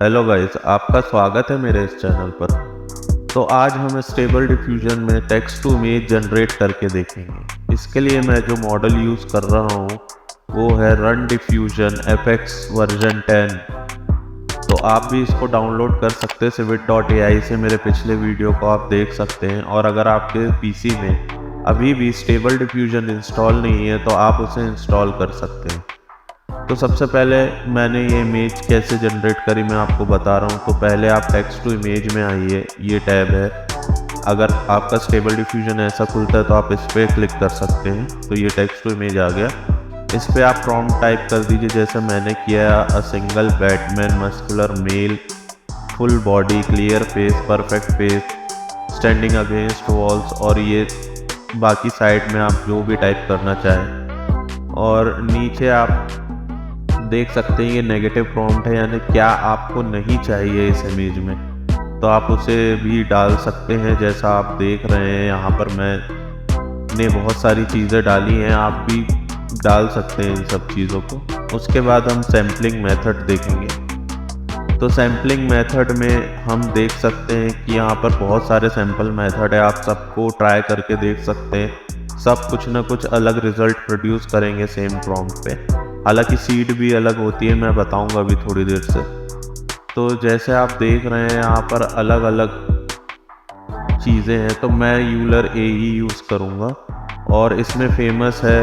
Hello guys, आपका स्वागत है मेरे इस चैनल पर। तो आज हम स्टेबल डिफ्यूजन में टेक्स्ट टू इमेज जनरेट करके देखेंगे। इसके लिए मैं जो मॉडल यूज़ कर रहा हूँ वो है रन डिफ्यूजन FX वर्जन 10। तो आप भी इसको डाउनलोड कर सकते हैं civit.ai से। मेरे पिछले वीडियो को आप देख सकते हैं। और अगर आपके पीसी में अभी भी स्टेबल डिफ्यूजन इंस्टॉल नहीं है तो आप उसे इंस्टॉल कर सकते हैं। तो सबसे पहले मैंने ये इमेज कैसे जनरेट करी मैं आपको बता रहा हूँ। तो पहले आप टेक्स्ट टू इमेज में आइए, ये टैब है। अगर आपका स्टेबल डिफ्यूजन ऐसा खुलता है तो आप इस पर क्लिक कर सकते हैं। तो ये टेक्स्ट टू इमेज आ गया। इस पर आप प्रॉम्प्ट टाइप कर दीजिए जैसे मैंने किया, a single Batman muscular male, full body, clear face, perfect face, standing against walls, और ये बाकी साइड में आप जो भी टाइप करना चाहें। और नीचे आप देख सकते हैं ये नेगेटिव प्रॉम्प्ट है, यानी क्या आपको नहीं चाहिए इस इमेज में, तो आप उसे भी डाल सकते हैं। जैसा आप देख रहे हैं यहाँ पर मैंने बहुत सारी चीज़ें डाली हैं, आप भी डाल सकते हैं इन सब चीज़ों को। उसके बाद हम सैम्पलिंग मेथड देखेंगे। तो सैम्पलिंग मेथड में हम देख सकते हैं कि यहाँ पर बहुत सारे सैम्पल मेथड है, आप सबको ट्राई करके देख सकते हैं। सब कुछ ना कुछ अलग रिजल्ट प्रोड्यूस करेंगे सेम प्रॉम्प्ट पे। हालांकि सीड भी अलग होती है, मैं बताऊंगा अभी थोड़ी देर से। तो जैसे आप देख रहे हैं यहाँ पर अलग अलग चीज़ें हैं, तो मैं यूलर ए ही यूज़ करूँगा। और इसमें फेमस है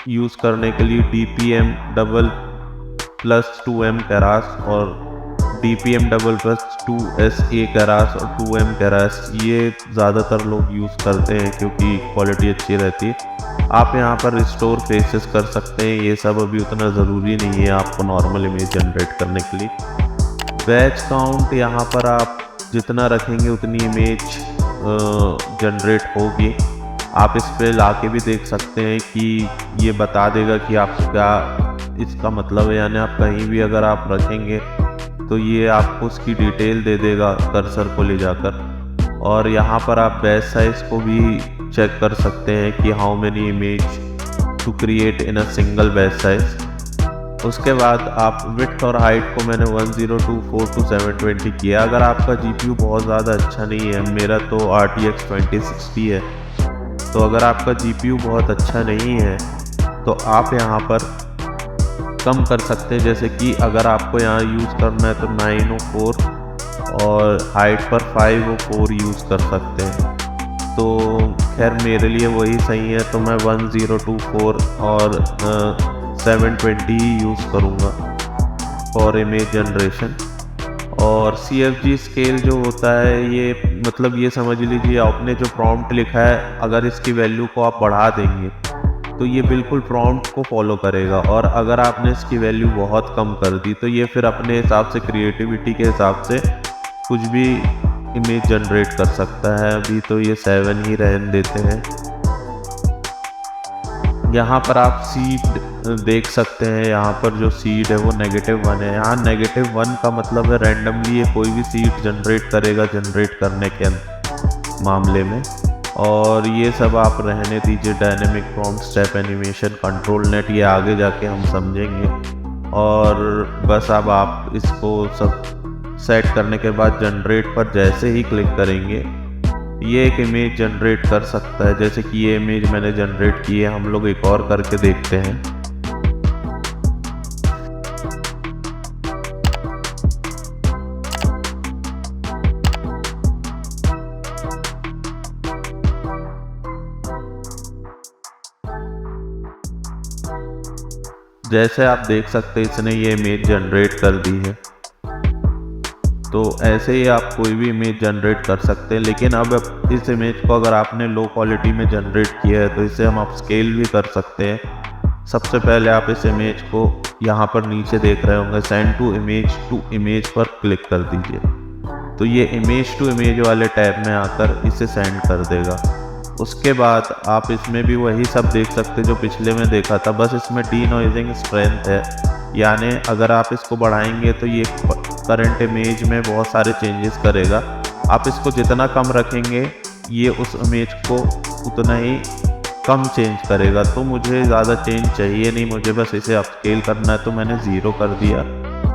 यूज़ करने के लिए DPM double plus 2M Keras और DPM double plus 2SA Keras और 2M कैरास। ये ज़्यादातर लोग यूज़ करते हैं क्योंकि क्वालिटी अच्छी रहती है। आप यहाँ पर रिस्टोर फेसेस कर सकते हैं, ये सब अभी उतना ज़रूरी नहीं है आपको नॉर्मल इमेज जनरेट करने के लिए। बैच काउंट यहाँ पर आप जितना रखेंगे उतनी इमेज जनरेट होगी। आप इस पे लाके भी देख सकते हैं कि ये बता देगा कि आपको क्या इसका मतलब है, यानी आप कहीं भी अगर आप रखेंगे तो ये आपको उसकी डिटेल दे देगा कर्सर को ले जाकर। और यहाँ पर आप बैच साइज को भी चेक कर सकते हैं कि how many image to create in a single batch size. उसके बाद आप विड्थ और हाइट को मैंने 1024 to 720 किया। अगर आपका GPU बहुत ज़्यादा अच्छा नहीं है, मेरा तो RTX 2060 है, तो अगर आपका GPU बहुत अच्छा नहीं है तो आप यहाँ पर कम कर सकते हैं। जैसे कि अगर आपको यहाँ यूज़ करना है तो 904 और हाइट पर 504 यूज़ कर सकते हैं। तो खैर मेरे लिए वही सही है, तो मैं 1024 और 720 यूज़ करूँगा फॉर इमेज जनरेशन। और CFG स्केल जो होता है, ये मतलब ये समझ लीजिए आपने जो प्रॉम्प्ट लिखा है अगर इसकी वैल्यू को आप बढ़ा देंगे तो ये बिल्कुल प्रॉम्प्ट को फॉलो करेगा। और अगर आपने इसकी वैल्यू बहुत कम कर दी तो ये फिर अपने हिसाब से क्रिएटिविटी के हिसाब से कुछ भी इमेज जनरेट कर सकता है। अभी तो ये 7 ही रहने देते हैं। यहाँ पर आप सीड देख सकते हैं, यहाँ पर जो सीड है वो -1 है। यहाँ -1 का मतलब है रैंडमली ये कोई भी सीड जनरेट करेगा जनरेट करने के मामले में। और ये सब आप रहने दीजिए, dynamic prompt, step animation, control net, ये आगे जाके हम समझेंगे। और बस अब आप इसको सब सेट करने के बाद जनरेट पर जैसे ही क्लिक करेंगे ये एक इमेज जनरेट कर सकता है। जैसे कि ये इमेज मैंने जनरेट की है, हम लोग एक और करके देखते हैं। जैसे आप देख सकते हैं इसने ये इमेज जनरेट कर दी है। तो ऐसे ही आप कोई भी इमेज जनरेट कर सकते हैं। लेकिन अब इस इमेज को अगर आपने लो क्वालिटी में जनरेट किया है तो इसे हम अपस्केल भी कर सकते हैं। सबसे पहले आप इस इमेज को यहाँ पर नीचे देख रहे होंगे, सेंड टू इमेज पर क्लिक कर दीजिए। तो ये इमेज टू इमेज वाले टैब में आकर इसे सेंड कर देगा। उसके बाद आप इसमें भी वही सब देख सकते जो पिछले में देखा था, बस इसमें डीनॉइजिंग स्ट्रेंथ है, यानी अगर आप इसको बढ़ाएंगे तो ये करंट इमेज में बहुत सारे चेंजेस करेगा। आप इसको जितना कम रखेंगे ये उस इमेज को उतना ही कम चेंज करेगा। तो मुझे ज़्यादा चेंज चाहिए नहीं, मुझे बस इसे अपस्केल करना है, तो मैंने 0 कर दिया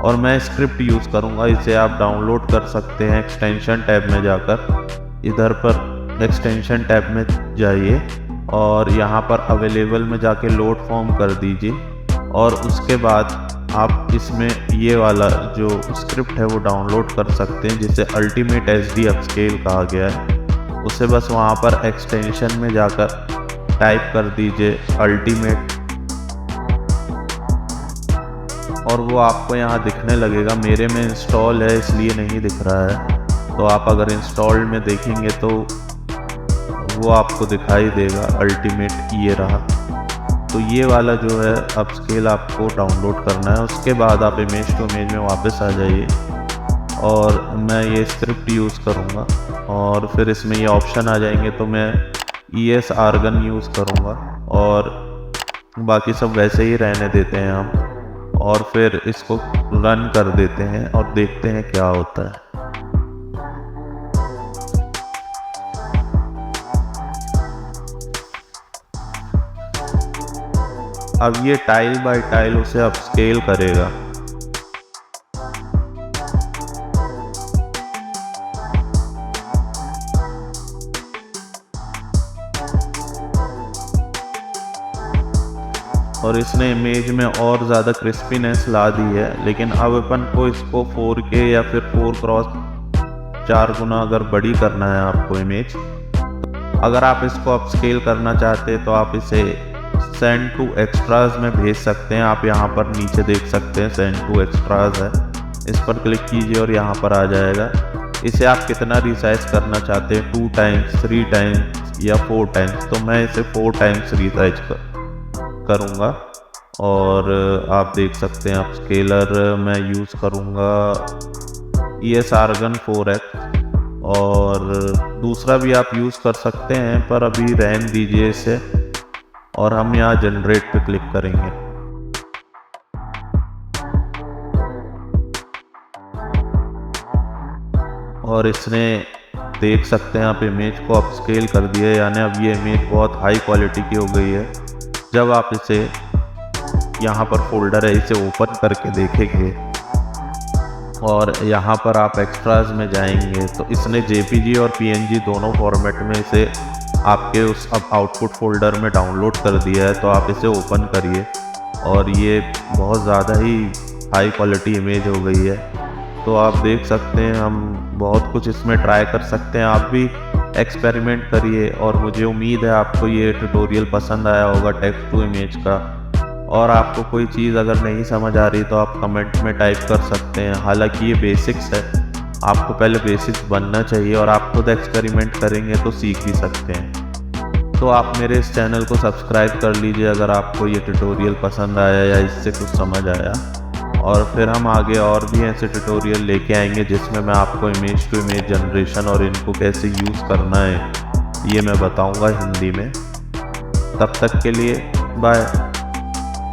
और मैं स्क्रिप्ट यूज़ करूँगा। इसे आप डाउनलोड कर सकते हैं एक्सटेंशन टैब में जाकर। इधर पर एक्सटेंशन टैब में जाइए और यहाँ पर अवेलेबल में जाके लोड फॉर्म कर दीजिए और उसके बाद आप इसमें ये वाला जो स्क्रिप्ट है वो डाउनलोड कर सकते हैं, जिसे अल्टीमेट एचडी अपस्केल कहा गया है। उसे बस वहाँ पर एक्सटेंशन में जाकर टाइप कर दीजिए अल्टीमेट, और वो आपको यहाँ दिखने लगेगा। मेरे में इंस्टॉल है इसलिए नहीं दिख रहा है, तो आप अगर इंस्टॉल में देखेंगे तो वो आपको दिखाई देगा अल्टीमेट ये रहा। तो ये वाला जो है अपस्केल आपको डाउनलोड करना है। उसके बाद आप इमेज टू इमेज में वापस आ जाइए और मैं ये स्क्रिप्ट यूज़ करूँगा और फिर इसमें ये ऑप्शन आ जाएंगे, तो मैं ES आर्गन यूज़ करूँगा और बाकी सब वैसे ही रहने देते हैं हम, और फिर इसको रन कर देते हैं और देखते हैं क्या होता है। अब ये टाइल बाय टाइल उसे अपस्केल करेगा। और इसने इमेज में और ज़्यादा क्रिस्पीनेस ला दी है, लेकिन अब अपन को इसको 4K या फिर 4x4 गुना अगर बड़ी करना है आपको इमेज, अगर आप इसको अपस्केल करना चाहते हैं तो आप इसे सेंड टू एक्स्ट्राज में भेज सकते हैं। आप यहाँ पर नीचे देख सकते हैं सेंड टू एक्स्ट्राज है, इस पर क्लिक कीजिए और यहाँ पर आ जाएगा। इसे आप कितना रिसाइज करना चाहते हैं, 2 टाइम्स, 3 टाइम्स या 4 टाइम्स, तो मैं इसे 4 टाइम्स रिसाइज करूँगा। और आप देख सकते हैं अपस्केलर मैं यूज़ करूँगा ES आर्गन 4X, और दूसरा भी आप यूज़ कर सकते हैं पर अभी रहने दीजिए इसे, और हम यहाँ जनरेट पे क्लिक करेंगे। और इसने देख सकते हैं आप इमेज को अपस्केल कर दिया है, यानी अब ये इमेज बहुत हाई क्वालिटी की हो गई है। जब आप इसे यहाँ पर फोल्डर है इसे ओपन करके देखेंगे और यहाँ पर आप एक्स्ट्राज में जाएंगे तो इसने JPG और PNG दोनों फॉर्मेट में इसे आपके उस अब आउटपुट फोल्डर में डाउनलोड कर दिया है। तो आप इसे ओपन करिए और ये बहुत ज़्यादा ही हाई क्वालिटी इमेज हो गई है। तो आप देख सकते हैं हम बहुत कुछ इसमें ट्राई कर सकते हैं। आप भी एक्सपेरिमेंट करिए और मुझे उम्मीद है आपको ये ट्यूटोरियल पसंद आया होगा टेक्स्ट टू इमेज का। और आपको कोई चीज़ अगर नहीं समझ आ रही तो आप कमेंट में टाइप कर सकते हैं। हालांकि ये बेसिक्स है, आपको पहले बेसिक्स बनना चाहिए और आप खुद एक्सपेरिमेंट करेंगे तो सीख भी सकते हैं। तो आप मेरे इस चैनल को सब्सक्राइब कर लीजिए अगर आपको ये ट्यूटोरियल पसंद आया या इससे कुछ समझ आया। और फिर हम आगे और भी ऐसे ट्यूटोरियल लेके आएंगे जिसमें मैं आपको इमेज टू इमेज जनरेशन और इनको कैसे यूज़ करना है ये मैं बताऊंगा हिंदी में। तब तक के लिए बाय।